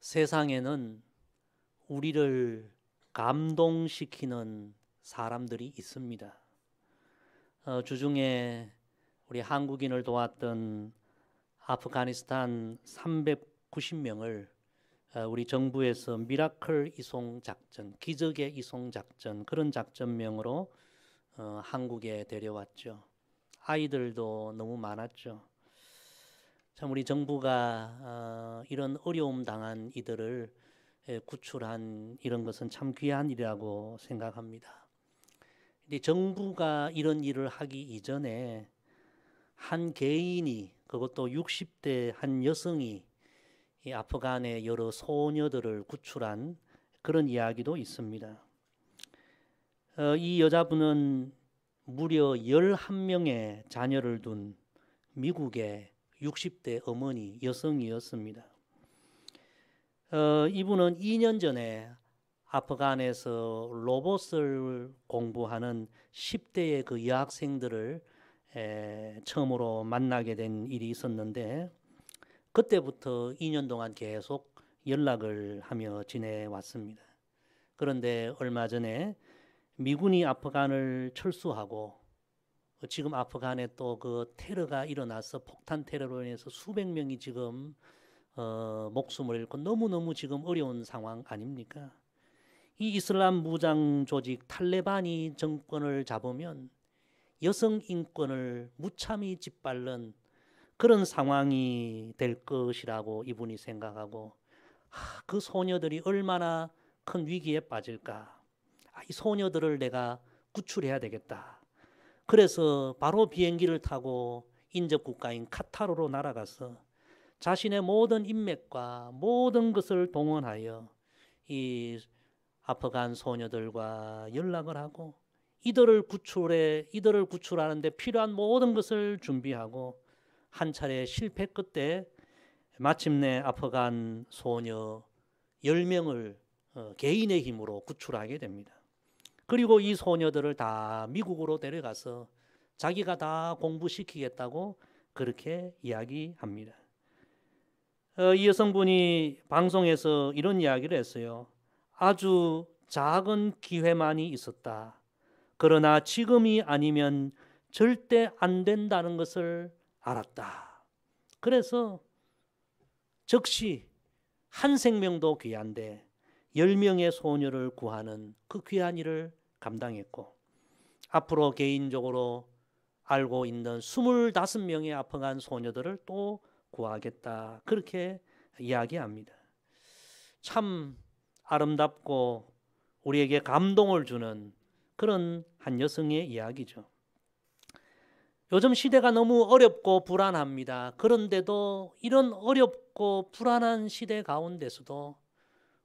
세상에는 우리를 감동시키는 사람들이 있습니다. 주중에 우리 한국인을 도왔던 아프가니스탄 390명을 우리 정부에서 미라클 이송 작전, 기적의 이송 작전, 그런 작전명으로 한국에 데려왔죠. 아이들도 너무 많았죠. 참 우리 정부가 이런 어려움 당한 이들을 구출한 이런 것은 참 귀한 일이라고 생각합니다. 근데 정부가 이런 일을 하기 이전에 한 개인이, 그것도 60대 한 여성이 이 아프간의 여러 소녀들을 구출한 그런 이야기도 있습니다. 이 여자분은 무려 11명의 자녀를 둔 미국의 60대 어머니 여성이었습니다. 이분은 2년 전에 아프간에서 로봇을 공부하는 10대의 그 여학생들을 처음으로 만나게 된 일이 있었는데, 그때부터 2년 동안 계속 연락을 하며 지내왔습니다. 그런데 얼마 전에 미군이 아프간을 철수하고 지금 아프간에 또 그 테러가 일어나서 폭탄 테러로 인해서 수백 명이 지금 목숨을 잃고 너무너무 지금 어려운 상황 아닙니까? 이 이슬람 무장 조직 탈레반이 정권을 잡으면 여성 인권을 무참히 짓밟는 그런 상황이 될 것이라고 이분이 생각하고, 그 소녀들이 얼마나 큰 위기에 빠질까. 이 소녀들을 내가 구출해야 되겠다. 그래서 바로 비행기를 타고 인접 국가인 카타르로 날아가서 자신의 모든 인맥과 모든 것을 동원하여 이 아프간 소녀들과 연락을 하고 이들을 구출하는데 필요한 모든 것을 준비하고 한 차례 실패 끝에 마침내 아프간 소녀 10명을 개인의 힘으로 구출하게 됩니다. 그리고 이 소녀들을 다 미국으로 데려가서 자기가 다 공부시키겠다고 그렇게 이야기합니다. 이 여성분이 방송에서 이런 이야기를 했어요. 아주 작은 기회만이 있었다. 그러나 지금이 아니면 절대 안 된다는 것을 알았다. 그래서 즉시 한 생명도 귀한데 10명의 소녀를 구하는 그 귀한 일을 감당했고, 앞으로 개인적으로 알고 있는 25명의 아프간 소녀들을 또 구하겠다. 그렇게 이야기합니다. 참 아름답고 우리에게 감동을 주는 그런 한 여성의 이야기죠. 요즘 시대가 너무 어렵고 불안합니다. 그런데도 이런 어렵고 불안한 시대 가운데서도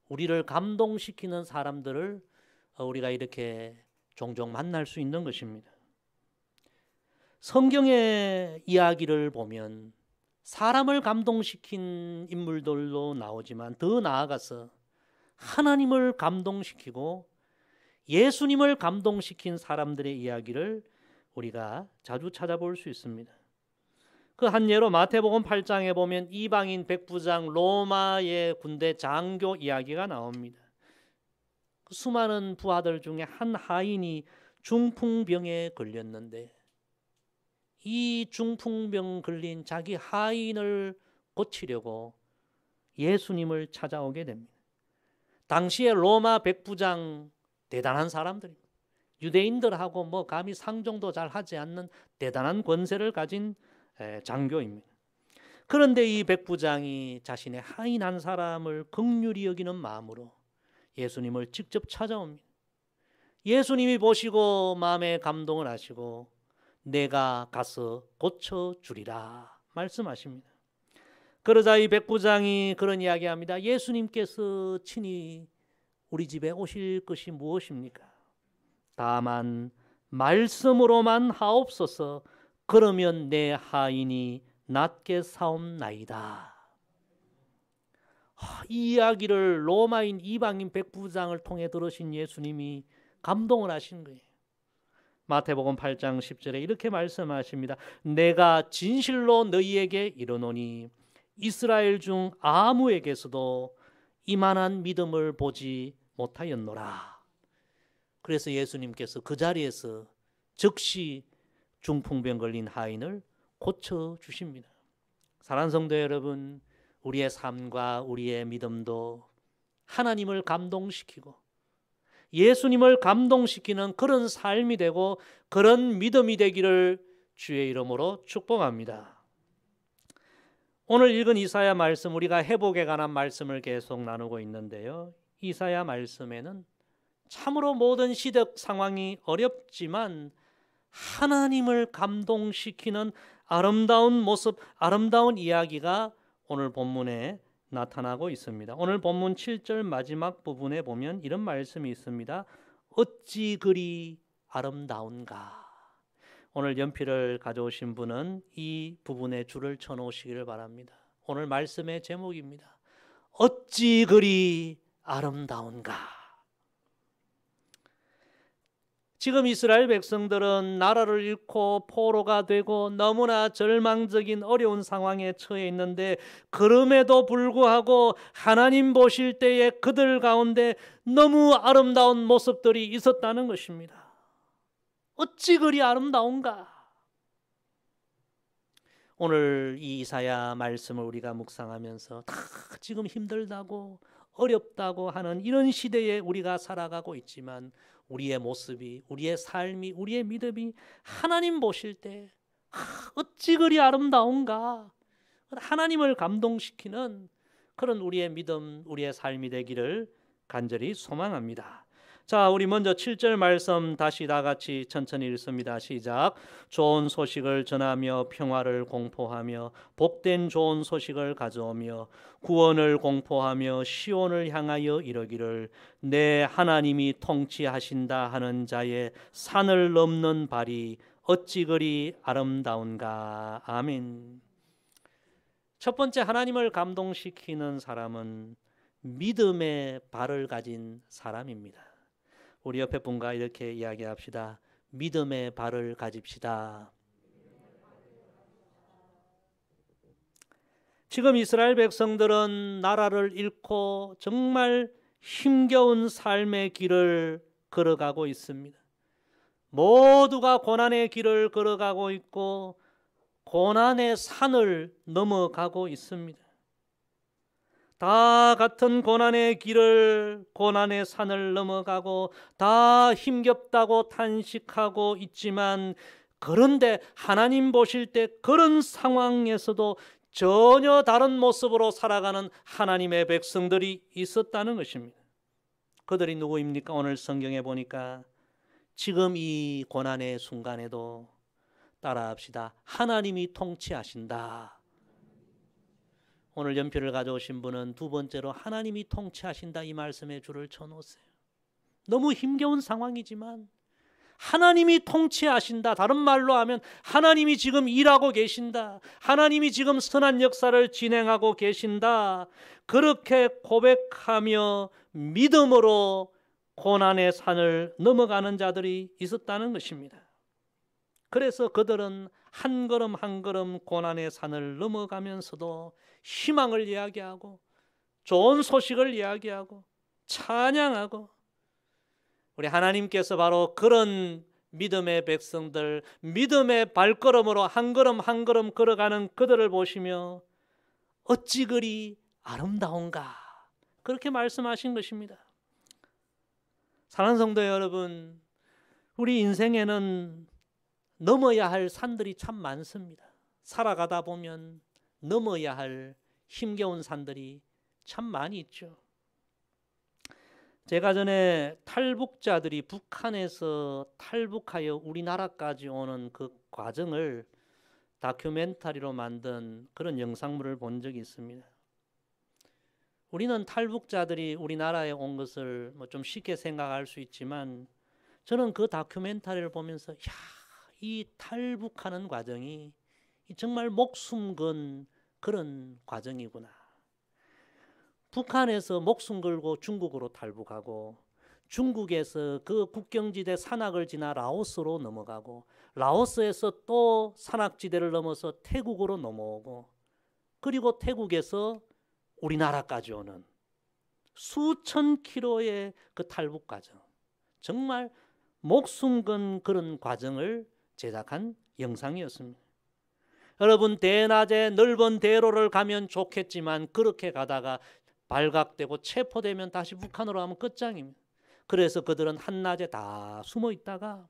우리를 감동시키는 사람들을 우리가 이렇게 종종 만날 수 있는 것입니다. 성경의 이야기를 보면 사람을 감동시킨 인물들도 나오지만 더 나아가서 하나님을 감동시키고 예수님을 감동시킨 사람들의 이야기를 우리가 자주 찾아볼 수 있습니다. 그 한 예로 마태복음 8장에 보면 이방인 백부장 로마의 군대 장교 이야기가 나옵니다. 그 수많은 부하들 중에 한 하인이 중풍병에 걸렸는데 이 중풍병 걸린 자기 하인을 고치려고 예수님을 찾아오게 됩니다. 당시에 로마 백부장 대단한 사람들입니다. 유대인들하고 뭐 감히 상종도 잘 하지 않는 대단한 권세를 가진 장교입니다. 그런데 이 백부장이 자신의 하인 한 사람을 긍휼히 여기는 마음으로 예수님을 직접 찾아옵니다. 예수님이 보시고 마음에 감동을 하시고 내가 가서 고쳐주리라 말씀하십니다. 그러자 이 백부장이 그런 이야기합니다. 예수님께서 친히 우리 집에 오실 것이 무엇입니까? 다만 말씀으로만 하옵소서. 그러면 내 하인이 낫게 사옵나이다. 이 이야기를 로마인 이방인 백부장을 통해 들으신 예수님이 감동을 하신 거예요. 마태복음 8장 10절에 이렇게 말씀하십니다. 내가 진실로 너희에게 이르노니 이스라엘 중 아무에게서도 이만한 믿음을 보지 못하였노라. 그래서 예수님께서 그 자리에서 즉시 중풍병 걸린 하인을 고쳐주십니다. 사랑하는 성도 여러분, 우리의 삶과 우리의 믿음도 하나님을 감동시키고 예수님을 감동시키는 그런 삶이 되고 그런 믿음이 되기를 주의 이름으로 축복합니다. 오늘 읽은 이사야 말씀, 우리가 회복에 관한 말씀을 계속 나누고 있는데요. 이사야 말씀에는 참으로 모든 시대 상황이 어렵지만 하나님을 감동시키는 아름다운 모습, 아름다운 이야기가 오늘 본문에 나타나고 있습니다. 오늘 본문 7절 마지막 부분에 보면 이런 말씀이 있습니다. 어찌 그리 아름다운가. 오늘 연필을 가져오신 분은 이 부분에 줄을 쳐놓으시기를 바랍니다. 오늘 말씀의 제목입니다. 어찌 그리 아름다운가. 지금 이스라엘 백성들은 나라를 잃고 포로가 되고 너무나 절망적인 어려운 상황에 처해 있는데 그럼에도 불구하고 하나님 보실 때에 그들 가운데 너무 아름다운 모습들이 있었다는 것입니다. 어찌 그리 아름다운가. 오늘 이 이사야 말씀을 우리가 묵상하면서 다 지금 힘들다고 어렵다고 하는 이런 시대에 우리가 살아가고 있지만 우리의 모습이, 우리의 삶이, 우리의 믿음이 하나님 보실 때 어찌 그리 아름다운가. 하나님을 감동시키는 그런 우리의 믿음, 우리의 삶이 되기를 간절히 소망합니다. 자, 우리 먼저 7절 말씀 다시 다 같이 천천히 읽습니다. 시작. 좋은 소식을 전하며 평화를 공포하며 복된 좋은 소식을 가져오며 구원을 공포하며 시온을 향하여 이르기를 내 하나님이 통치하신다 하는 자의 산을 넘는 발이 어찌 그리 아름다운가. 아멘. 첫 번째, 하나님을 감동시키는 사람은 믿음의 발을 가진 사람입니다. 우리 옆에 분과 이렇게 이야기합시다. 믿음의 발을 가집시다. 지금 이스라엘 백성들은 나라를 잃고 정말 힘겨운 삶의 길을 걸어가고 있습니다. 모두가 고난의 길을 걸어가고 있고 고난의 산을 넘어가고 있습니다. 다 같은 고난의 길을, 고난의 산을 넘어가고 다 힘겹다고 탄식하고 있지만 그런데 하나님 보실 때 그런 상황에서도 전혀 다른 모습으로 살아가는 하나님의 백성들이 있었다는 것입니다. 그들이 누구입니까? 오늘 성경에 보니까 지금 이 고난의 순간에도 따라합시다. 하나님이 통치하신다. 오늘 연필을 가져오신 분은 두 번째로 하나님이 통치하신다 이 말씀에 줄을 쳐놓으세요. 너무 힘겨운 상황이지만 하나님이 통치하신다. 다른 말로 하면 하나님이 지금 일하고 계신다. 하나님이 지금 선한 역사를 진행하고 계신다. 그렇게 고백하며 믿음으로 고난의 산을 넘어가는 자들이 있었다는 것입니다. 그래서 그들은 한 걸음 한 걸음 고난의 산을 넘어가면서도 희망을 이야기하고 좋은 소식을 이야기하고 찬양하고 우리 하나님께서 바로 그런 믿음의 백성들, 믿음의 발걸음으로 한 걸음 한 걸음 걸어가는 그들을 보시며 어찌 그리 아름다운가 그렇게 말씀하신 것입니다. 사랑하는 성도 여러분, 우리 인생에는 넘어야 할 산들이 참 많습니다. 살아가다 보면 넘어야 할 힘겨운 산들이 참 많이 있죠. 제가 전에 탈북자들이 북한에서 탈북하여 우리나라까지 오는 그 과정을 다큐멘터리로 만든 그런 영상물을 본 적이 있습니다. 우리는 탈북자들이 우리나라에 온 것을 뭐 좀 쉽게 생각할 수 있지만 저는 그 다큐멘터리를 보면서 이 탈북하는 과정이 정말 목숨 건 그런 과정이구나. 북한에서 목숨 걸고 중국으로 탈북하고 중국에서 그 국경지대 산악을 지나 라오스로 넘어가고 라오스에서 또 산악지대를 넘어서 태국으로 넘어오고 그리고 태국에서 우리나라까지 오는 수천 킬로의 그 탈북 과정, 정말 목숨 건 그런 과정을 제작한 영상이었습니다. 여러분, 대낮에 넓은 대로를 가면 좋겠지만 그렇게 가다가 발각되고 체포되면 다시 북한으로 가면 끝장입니다. 그래서 그들은 한낮에 다 숨어 있다가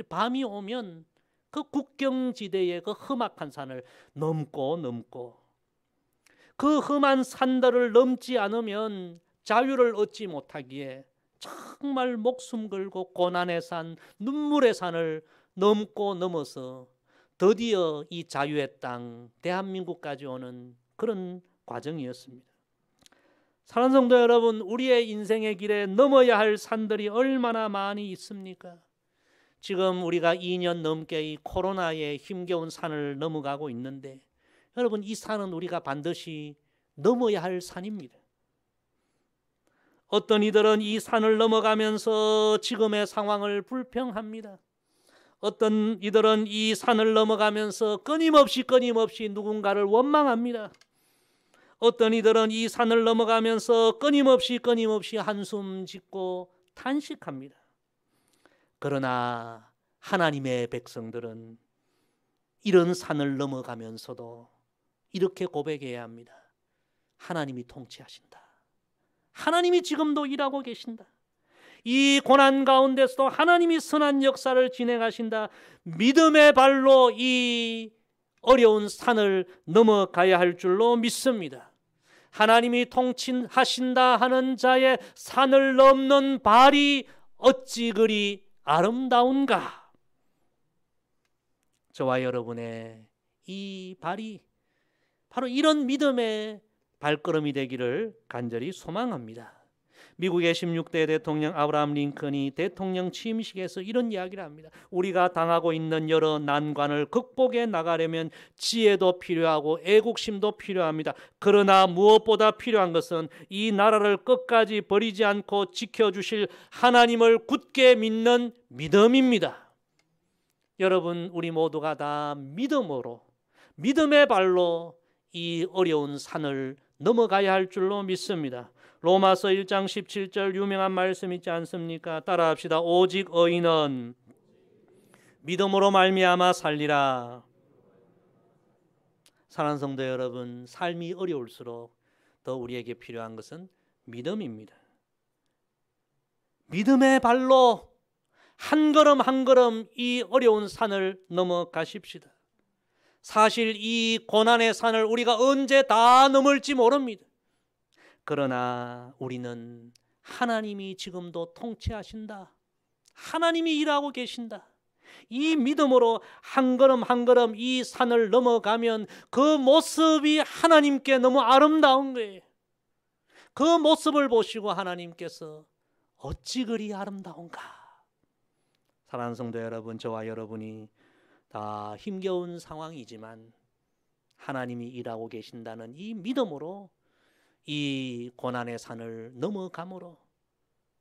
밤이 오면 그 국경지대의 그 험악한 산을 넘고 그 험한 산들을 넘지 않으면 자유를 얻지 못하기에 정말 목숨 걸고 고난의 산, 눈물의 산을 넘어서 드디어 이 자유의 땅 대한민국까지 오는 그런 과정이었습니다. 사랑하는 성도 여러분, 우리의 인생의 길에 넘어야 할 산들이 얼마나 많이 있습니까? 지금 우리가 2년 넘게 이 코로나의 힘겨운 산을 넘어가고 있는데, 여러분, 이 산은 우리가 반드시 넘어야 할 산입니다. 어떤 이들은 이 산을 넘어가면서 지금의 상황을 불평합니다. 어떤 이들은 이 산을 넘어가면서 끊임없이 누군가를 원망합니다. 어떤 이들은 이 산을 넘어가면서 끊임없이 한숨 짓고 탄식합니다. 그러나 하나님의 백성들은 이런 산을 넘어가면서도 이렇게 고백해야 합니다. 하나님이 통치하신다. 하나님이 지금도 일하고 계신다. 이 고난 가운데서도 하나님이 선한 역사를 진행하신다. 믿음의 발로 이 어려운 산을 넘어가야 할 줄로 믿습니다. 하나님이 통치하신다 하는 자의 산을 넘는 발이 어찌 그리 아름다운가. 저와 여러분의 이 발이 바로 이런 믿음의 발걸음이 되기를 간절히 소망합니다. 미국의 16대 대통령 아브라함 링컨이 대통령 취임식에서 이런 이야기를 합니다. 우리가 당하고 있는 여러 난관을 극복해 나가려면 지혜도 필요하고 애국심도 필요합니다. 그러나 무엇보다 필요한 것은 이 나라를 끝까지 버리지 않고 지켜주실 하나님을 굳게 믿는 믿음입니다. 여러분, 우리 모두가 다 믿음으로, 믿음의 발로 이 어려운 산을 넘어가야 할 줄로 믿습니다. 로마서 1장 17절 유명한 말씀 있지 않습니까? 따라합시다. 오직 의인은 믿음으로 말미암아 살리라. 사랑하는 성도 여러분, 삶이 어려울수록 더 우리에게 필요한 것은 믿음입니다. 믿음의 발로 한 걸음 한 걸음 이 어려운 산을 넘어가십시다. 사실 이 고난의 산을 우리가 언제 다 넘을지 모릅니다. 그러나 우리는 하나님이 지금도 통치하신다. 하나님이 일하고 계신다. 이 믿음으로 한 걸음 한 걸음 이 산을 넘어가면 그 모습이 하나님께 너무 아름다운 거예요. 그 모습을 보시고 하나님께서 어찌 그리 아름다운가. 사랑하는 성도 여러분, 저와 여러분이 다 힘겨운 상황이지만 하나님이 일하고 계신다는 이 믿음으로 이 고난의 산을 넘어감으로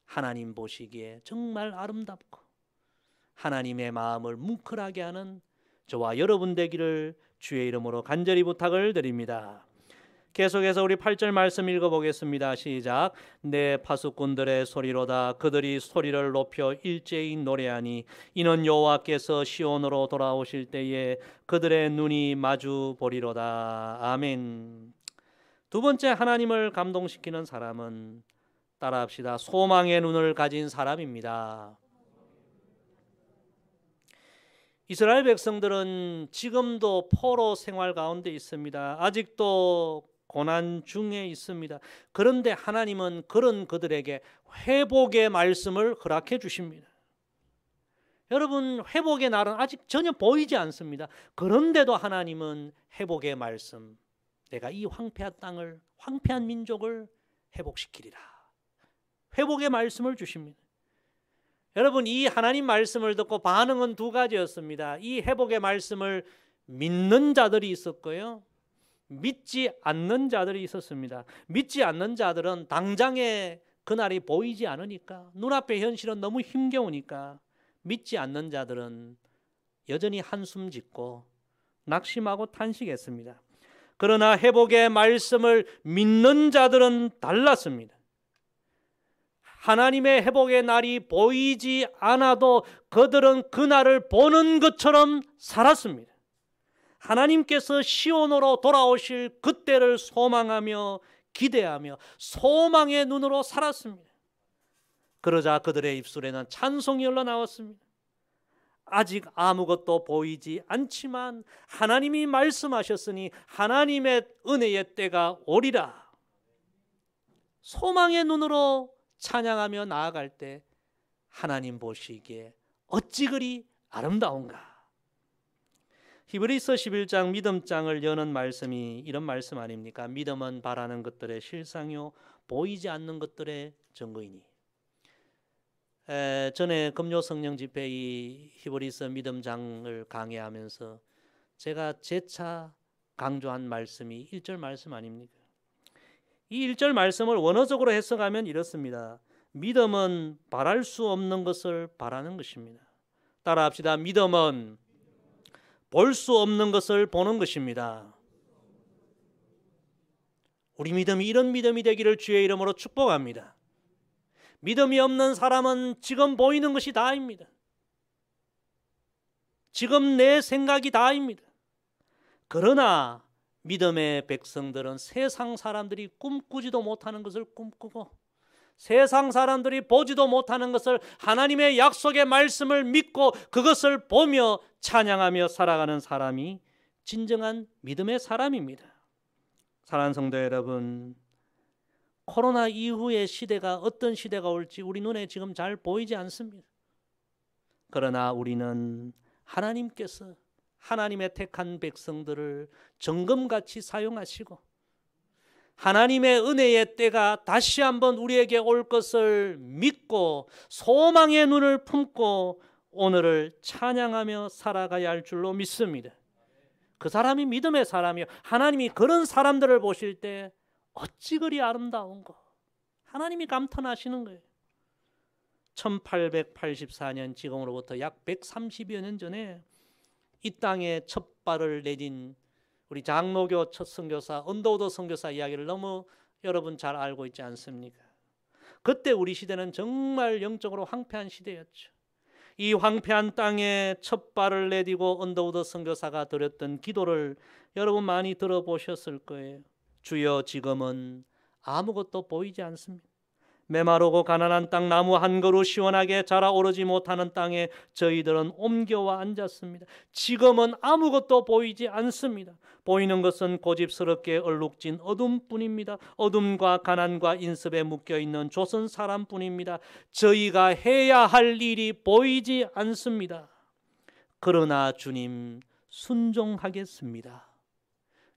하나님 보시기에 정말 아름답고 하나님의 마음을 뭉클하게 하는 저와 여러분 되기를 주의 이름으로 간절히 부탁을 드립니다. 계속해서 우리 8절 말씀 읽어보겠습니다. 시작. 내 파수꾼들의 소리로다. 그들이 소리를 높여 일제히 노래하니 이는 여호와께서 시온으로 돌아오실 때에 그들의 눈이 마주 보리로다. 아멘. 두 번째 하나님을 감동시키는 사람은 따라합시다. 소망의 눈을 가진 사람입니다. 이스라엘 백성들은 지금도 포로 생활 가운데 있습니다. 아직도 고난 중에 있습니다. 그런데 하나님은 그런 그들에게 회복의 말씀을 허락해 주십니다. 여러분, 회복의 날은 아직 전혀 보이지 않습니다. 그런데도 하나님은 회복의 말씀, 내가 이 황폐한 땅을, 황폐한 민족을 회복시키리라. 회복의 말씀을 주십니다. 여러분, 이 하나님 말씀을 듣고 반응은 두 가지였습니다. 이 회복의 말씀을 믿는 자들이 있었고요, 믿지 않는 자들이 있었습니다. 믿지 않는 자들은 당장에 그날이 보이지 않으니까, 눈앞의 현실은 너무 힘겨우니까 믿지 않는 자들은 여전히 한숨 짓고 낙심하고 탄식했습니다. 그러나 회복의 말씀을 믿는 자들은 달랐습니다. 하나님의 회복의 날이 보이지 않아도 그들은 그 날을 보는 것처럼 살았습니다. 하나님께서 시온으로 돌아오실 그때를 소망하며 기대하며 소망의 눈으로 살았습니다. 그러자 그들의 입술에는 찬송이 흘러나왔습니다. 아직 아무것도 보이지 않지만 하나님이 말씀하셨으니 하나님의 은혜의 때가 오리라. 소망의 눈으로 찬양하며 나아갈 때 하나님 보시기에 어찌 그리 아름다운가. 히브리서 11장 믿음장을 여는 말씀이 이런 말씀 아닙니까? 믿음은 바라는 것들의 실상이요 보이지 않는 것들의 증거이니. 전에 금요 성령 집회 이 히브리서 믿음장을 강의하면서 제가 재차 강조한 말씀이 1절 말씀 아닙니까? 이 1절 말씀을 원어적으로 해석하면 이렇습니다. 믿음은 바랄 수 없는 것을 바라는 것입니다. 따라합시다. 믿음은 볼 수 없는 것을 보는 것입니다. 우리 믿음이 이런 믿음이 되기를 주의 이름으로 축복합니다. 믿음이 없는 사람은 지금 보이는 것이 다입니다. 지금 내 생각이 다입니다. 그러나 믿음의 백성들은 세상 사람들이 꿈꾸지도 못하는 것을 꿈꾸고 세상 사람들이 보지도 못하는 것을 하나님의 약속의 말씀을 믿고 그것을 보며 찬양하며 살아가는 사람이 진정한 믿음의 사람입니다. 사랑하는 성도 여러분, 코로나 이후의 시대가 어떤 시대가 올지 우리 눈에 지금 잘 보이지 않습니다. 그러나 우리는 하나님께서 하나님의 택한 백성들을 정금같이 사용하시고 하나님의 은혜의 때가 다시 한번 우리에게 올 것을 믿고 소망의 눈을 품고 오늘을 찬양하며 살아가야 할 줄로 믿습니다. 그 사람이 믿음의 사람이요. 하나님이 그런 사람들을 보실 때 어찌 그리 아름다운가. 하나님이 감탄하시는 거예요. 1884년 지금으로부터 약 130여 년 전에 이 땅에 첫 발을 내딘 우리 장로교 첫 선교사 언더우드 선교사 이야기를 너무 여러분 잘 알고 있지 않습니까? 그때 우리 시대는 정말 영적으로 황폐한 시대였죠. 이 황폐한 땅에 첫 발을 내디고 언더우드 선교사가 드렸던 기도를 여러분 많이 들어보셨을 거예요. 주여, 지금은 아무것도 보이지 않습니다. 메마르고 가난한 땅, 나무 한 그루 시원하게 자라오르지 못하는 땅에 저희들은 옮겨와 앉았습니다. 지금은 아무것도 보이지 않습니다. 보이는 것은 고집스럽게 얼룩진 어둠뿐입니다. 어둠과 가난과 인습에 묶여있는 조선 사람뿐입니다. 저희가 해야 할 일이 보이지 않습니다. 그러나 주님, 순종하겠습니다.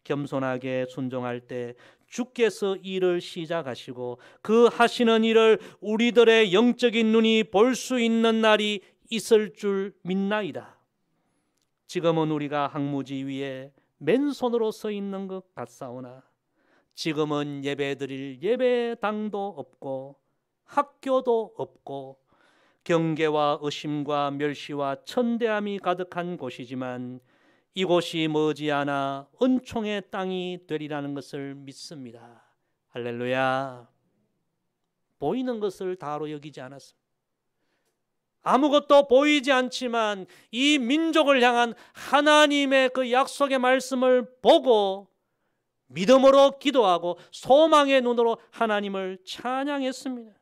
겸손하게 순종할 때 주께서 일을 시작하시고 그 하시는 일을 우리들의 영적인 눈이 볼 수 있는 날이 있을 줄 믿나이다. 지금은 우리가 항무지 위에 맨손으로 서 있는 것 같사오나 지금은 예배드릴 예배당도 없고 학교도 없고 경계와 의심과 멸시와 천대함이 가득한 곳이지만 이곳이 머지않아 은총의 땅이 되리라는 것을 믿습니다. 할렐루야. 보이는 것을 다로 여기지 않았습니다. 아무것도 보이지 않지만 이 민족을 향한 하나님의 그 약속의 말씀을 보고 믿음으로 기도하고 소망의 눈으로 하나님을 찬양했습니다.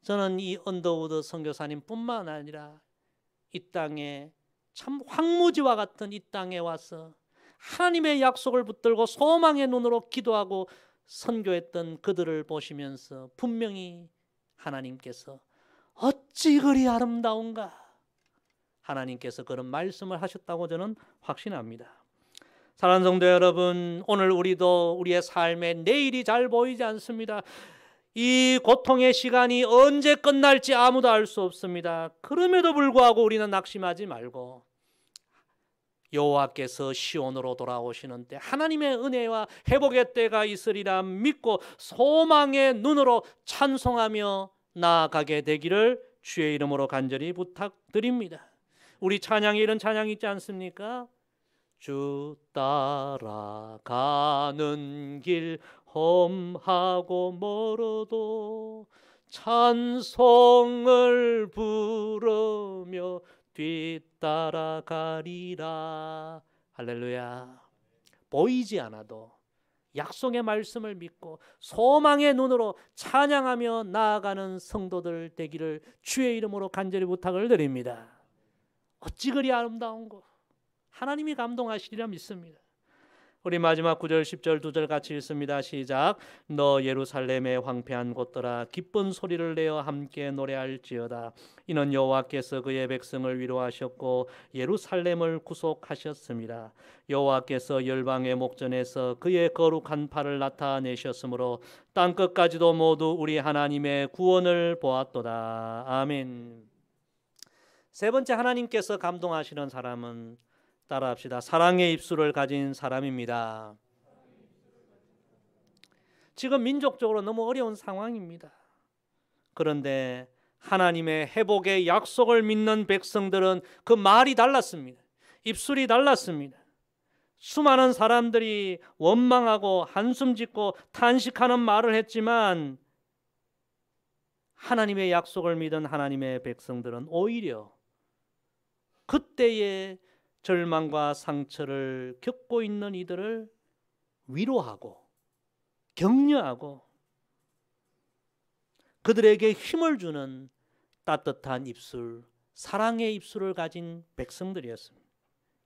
저는 이 언더우드 선교사님뿐만 아니라 이 땅에 참 황무지와 같은 이 땅에 와서 하나님의 약속을 붙들고 소망의 눈으로 기도하고 선교했던 그들을 보시면서 분명히 하나님께서 어찌 그리 아름다운가, 하나님께서 그런 말씀을 하셨다고 저는 확신합니다. 사랑하는 성도 여러분, 오늘 우리도 우리의 삶에 내일이 잘 보이지 않습니다. 이 고통의 시간이 언제 끝날지 아무도 알 수 없습니다. 그럼에도 불구하고 우리는 낙심하지 말고 여호와께서 시온으로 돌아오시는 때 하나님의 은혜와 회복의 때가 있으리라 믿고 소망의 눈으로 찬송하며 나아가게 되기를 주의 이름으로 간절히 부탁드립니다. 우리 찬양에 이런 찬양이 있지 않습니까? 주 따라가는 길 험하고 멀어도 찬송을 부르며 뒤따라가리라. 할렐루야. 보이지 않아도 약속의 말씀을 믿고 소망의 눈으로 찬양하며 나아가는 성도들 되기를 주의 이름으로 간절히 부탁을 드립니다. 어찌 그리 아름다운고 하나님이 감동하시리라 믿습니다. 우리 마지막 9절 10절 2절 같이 읽습니다. 시작. 너 예루살렘의 황폐한 곳들아 기쁜 소리를 내어 함께 노래할지어다. 이는 여호와께서 그의 백성을 위로하셨고 예루살렘을 구속하셨습니다. 여호와께서 열방의 목전에서 그의 거룩한 팔을 나타내셨으므로 땅끝까지도 모두 우리 하나님의 구원을 보았도다. 아멘. 세 번째, 하나님께서 감동하시는 사람은 따라합시다. 사랑의 입술을 가진 사람입니다. 지금 민족적으로 너무 어려운 상황입니다. 그런데 하나님의 회복의 약속을 믿는 백성들은 그 말이 달랐습니다. 입술이 달랐습니다. 수많은 사람들이 원망하고 한숨 짓고 탄식하는 말을 했지만 하나님의 약속을 믿은 하나님의 백성들은 오히려 그때의 절망과 상처를 겪고 있는 이들을 위로하고 격려하고 그들에게 힘을 주는 따뜻한 입술, 사랑의 입술을 가진 백성들이었습니다.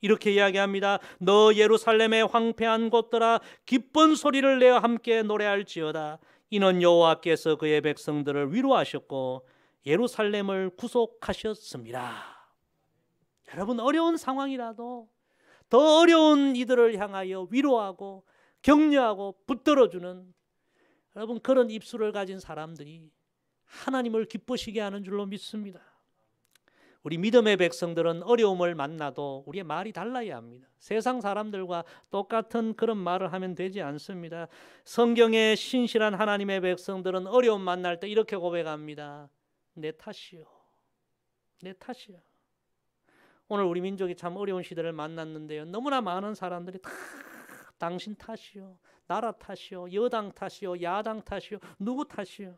이렇게 이야기합니다. 너 예루살렘의 황폐한 곳들아 기쁜 소리를 내어 함께 노래할지어다. 이는 여호와께서 그의 백성들을 위로하셨고 예루살렘을 구속하셨습니다. 여러분, 어려운 상황이라도 더 어려운 이들을 향하여 위로하고 격려하고 붙들어주는 여러분 그런 입술을 가진 사람들이 하나님을 기쁘시게 하는 줄로 믿습니다. 우리 믿음의 백성들은 어려움을 만나도 우리의 말이 달라야 합니다. 세상 사람들과 똑같은 그런 말을 하면 되지 않습니다. 성경의 신실한 하나님의 백성들은 어려움 만날 때 이렇게 고백합니다. 내 탓이요. 내 탓이야. 오늘 우리 민족이 참 어려운 시대를 만났는데요. 너무나 많은 사람들이 다 당신 탓이요. 나라 탓이요. 여당 탓이요. 야당 탓이요. 누구 탓이요.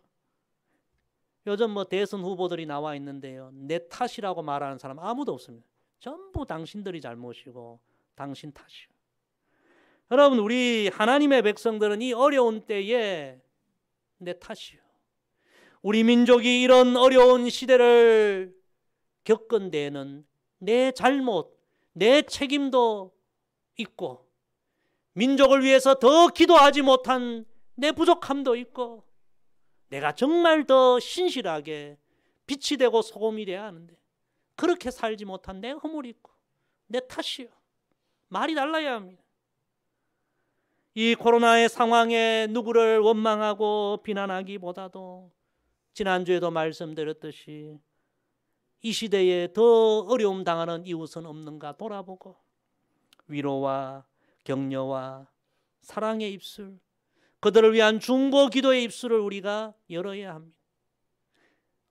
요즘 대선 후보들이 나와 있는데요. 내 탓이라고 말하는 사람 아무도 없습니다. 전부 당신들이 잘못이고 당신 탓이요. 여러분, 우리 하나님의 백성들은 이 어려운 때에 내 탓이요. 우리 민족이 이런 어려운 시대를 겪은 데에는 내 잘못, 내 책임도 있고 민족을 위해서 더 기도하지 못한 내 부족함도 있고 내가 정말 더 신실하게 빛이 되고 소금이 돼야 하는데 그렇게 살지 못한 내 허물이 있고 내 탓이요. 말이 달라야 합니다. 이 코로나의 상황에 누구를 원망하고 비난하기보다도 지난주에도 말씀드렸듯이 이 시대에 더 어려움 당하는 이웃은 없는가 돌아보고 위로와 격려와 사랑의 입술, 그들을 위한 중보 기도의 입술을 우리가 열어야 합니다.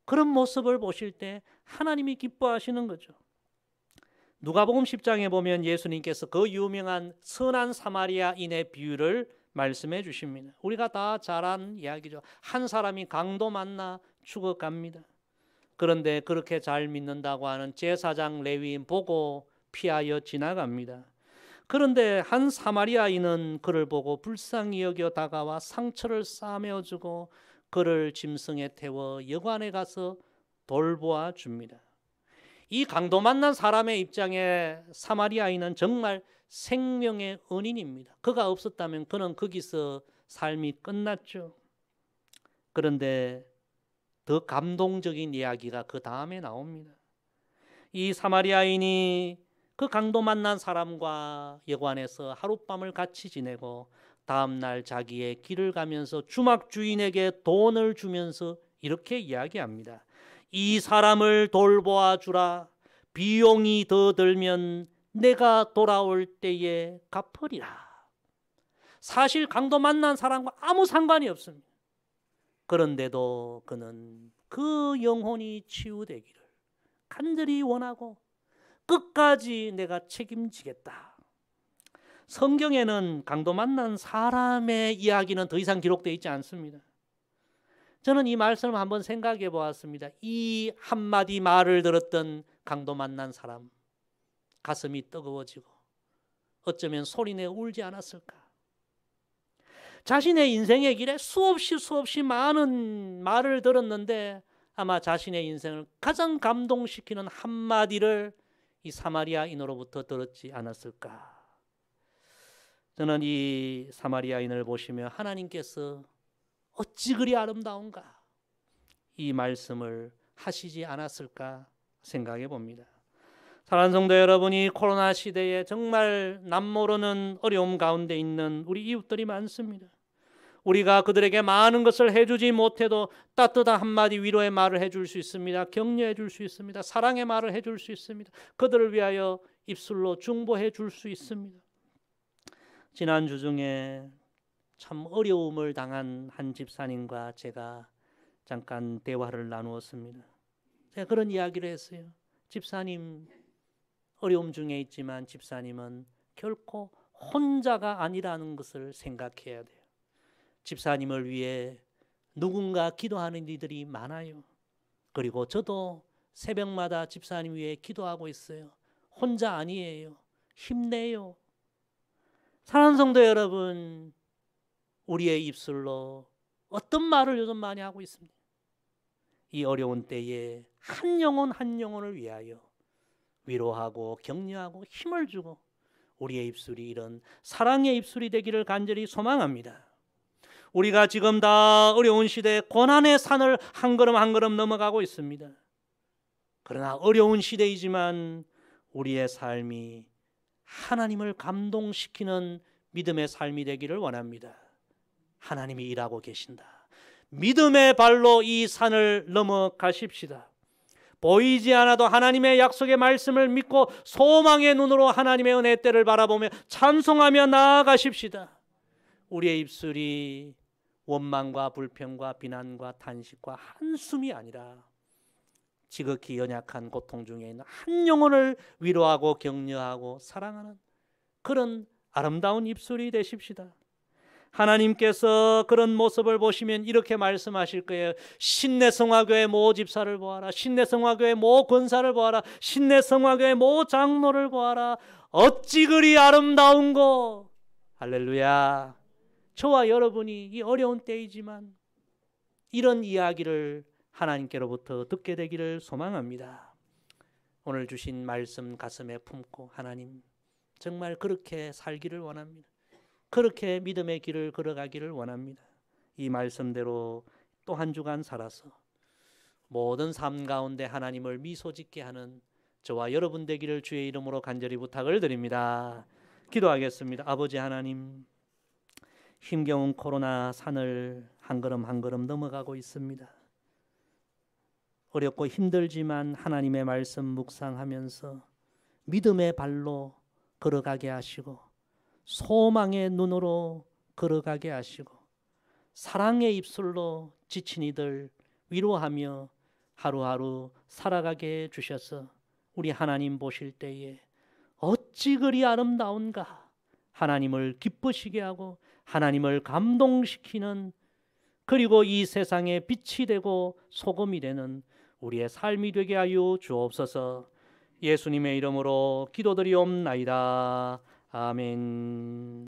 그런 모습을 보실 때 하나님이 기뻐하시는 거죠. 누가복음 10장에 보면 예수님께서 그 유명한 선한 사마리아인의 비유를 말씀해 주십니다. 우리가 다 잘 아는 이야기죠. 한 사람이 강도 만나 죽어갑니다. 그런데 그렇게 잘 믿는다고 하는 제사장 레위인 보고 피하여 지나갑니다. 그런데 한 사마리아인은 그를 보고 불쌍히 여겨 다가와 상처를 싸매어주고 그를 짐승에 태워 여관에 가서 돌보아 줍니다. 이 강도 만난 사람의 입장에 사마리아인은 정말 생명의 은인입니다. 그가 없었다면 그는 거기서 삶이 끝났죠. 그런데 더 감동적인 이야기가 그 다음에 나옵니다. 이 사마리아인이 그 강도 만난 사람과 여관에서 하룻밤을 같이 지내고 다음날 자기의 길을 가면서 주막 주인에게 돈을 주면서 이렇게 이야기합니다. 이 사람을 돌보아 주라. 비용이 더 들면 내가 돌아올 때에 갚으리라. 사실 강도 만난 사람과 아무 상관이 없습니다. 그런데도 그는 그 영혼이 치유되기를 간절히 원하고 끝까지 내가 책임지겠다. 성경에는 강도 만난 사람의 이야기는 더 이상 기록되어 있지 않습니다. 저는 이 말씀을 한번 생각해 보았습니다. 이 한마디 말을 들었던 강도 만난 사람, 가슴이 뜨거워지고 어쩌면 소리내어 울지 않았을까. 자신의 인생의 길에 수없이 많은 말을 들었는데 아마 자신의 인생을 가장 감동시키는 한마디를 이 사마리아인으로부터 들었지 않았을까. 저는 이 사마리아인을 보시며 하나님께서 어찌 그리 아름다운가 이 말씀을 하시지 않았을까 생각해 봅니다. 사랑하는 성도 여러분이 코로나 시대에 정말 남모르는 어려움 가운데 있는 우리 이웃들이 많습니다. 우리가 그들에게 많은 것을 해주지 못해도 따뜻한 한마디 위로의 말을 해줄 수 있습니다. 격려해 줄 수 있습니다. 사랑의 말을 해줄 수 있습니다. 그들을 위하여 입술로 중보해 줄 수 있습니다. 지난주 중에 참 어려움을 당한 한 집사님과 제가 잠깐 대화를 나누었습니다. 제가 그런 이야기를 했어요. 집사님 어려움 중에 있지만 집사님은 결코 혼자가 아니라는 것을 생각해야 돼요. 집사님을 위해 누군가 기도하는 이들이 많아요. 그리고 저도 새벽마다 집사님 위해 기도하고 있어요. 혼자 아니에요. 힘내요. 사랑하는 성도 여러분, 우리의 입술로 어떤 말을 요즘 많이 하고 있습니다. 이 어려운 때에 한 영혼 한 영혼을 위하여 위로하고 격려하고 힘을 주고 우리의 입술이 이런 사랑의 입술이 되기를 간절히 소망합니다. 우리가 지금 다 어려운 시대에 고난의 산을 한 걸음 한 걸음 넘어가고 있습니다. 그러나 어려운 시대이지만 우리의 삶이 하나님을 감동시키는 믿음의 삶이 되기를 원합니다. 하나님이 일하고 계신다. 믿음의 발로 이 산을 넘어가십시다. 보이지 않아도 하나님의 약속의 말씀을 믿고 소망의 눈으로 하나님의 은혜의 때를 바라보며 찬송하며 나아가십시다. 우리의 입술이 원망과 불평과 비난과 탄식과 한숨이 아니라 지극히 연약한 고통 중에 있는 한 영혼을 위로하고 격려하고 사랑하는 그런 아름다운 입술이 되십시다. 하나님께서 그런 모습을 보시면 이렇게 말씀하실 거예요. 신내성화교회 모 집사를 보아라. 신내성화교회 모 권사를 보아라. 신내성화교회 모 장로를 보아라. 어찌 그리 아름다운고. 할렐루야. 저와 여러분이 이 어려운 때이지만 이런 이야기를 하나님께로부터 듣게 되기를 소망합니다. 오늘 주신 말씀 가슴에 품고 하나님 정말 그렇게 살기를 원합니다. 그렇게 믿음의 길을 걸어가기를 원합니다. 이 말씀대로 또 한 주간 살아서 모든 삶 가운데 하나님을 미소 짓게 하는 저와 여러분 되기를 주의 이름으로 간절히 부탁을 드립니다. 기도하겠습니다. 아버지 하나님, 힘겨운 코로나 산을 한 걸음 한 걸음 넘어가고 있습니다. 어렵고 힘들지만 하나님의 말씀 묵상하면서 믿음의 발로 걸어가게 하시고 소망의 눈으로 걸어가게 하시고 사랑의 입술로 지친 이들 위로하며 하루하루 살아가게 해주셔서 우리 하나님 보실 때에 어찌 그리 아름다운가 하나님을 기쁘시게 하고 하나님을 감동시키는 그리고 이 세상에 빛이 되고 소금이 되는 우리의 삶이 되게 하여 주옵소서. 예수님의 이름으로 기도드리옵나이다. 아멘.